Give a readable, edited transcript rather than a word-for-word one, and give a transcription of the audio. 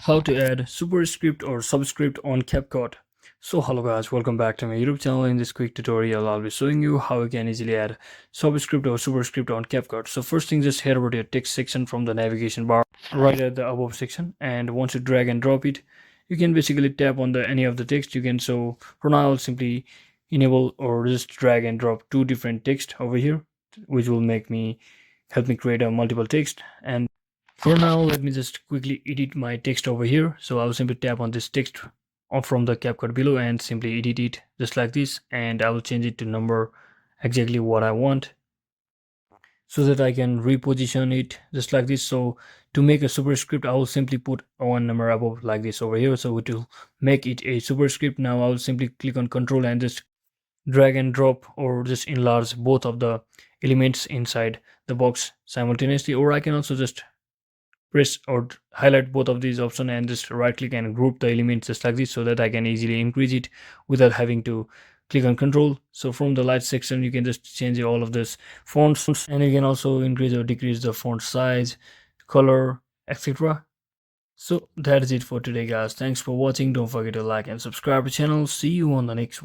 How to add superscript or subscript on CapCut. So hello guys, welcome back to my YouTube channel. In this quick tutorial I'll be showing you how you can easily add subscript or superscript on CapCut. So first thing, just head over to your text section from the navigation bar right at the above section, and once you drag and drop it, you can basically tap on the any of the text you can. So for now I'll simply enable or just drag and drop two different text over here, which will help me create a multiple text. And for now, let me just quickly edit my text over here. So I'll simply tap on this text from the CapCut below and simply edit it just like this, and I will change it to number exactly what I want so that I can reposition it just like this. So to make a superscript, I will simply put one number above like this over here, so it will make it a superscript. Now I will simply click on Control and just drag and drop or just enlarge both of the elements inside the box simultaneously, or I can also just press or highlight both of these options and just right click and group the elements just like this, so that I can easily increase it without having to click on Control. So from the light section you can just change all of this fonts, and you can also increase or decrease the font size, color, etc. So that is it for today guys. Thanks for watching. Don't forget to like and subscribe to the channel. See you on the next one.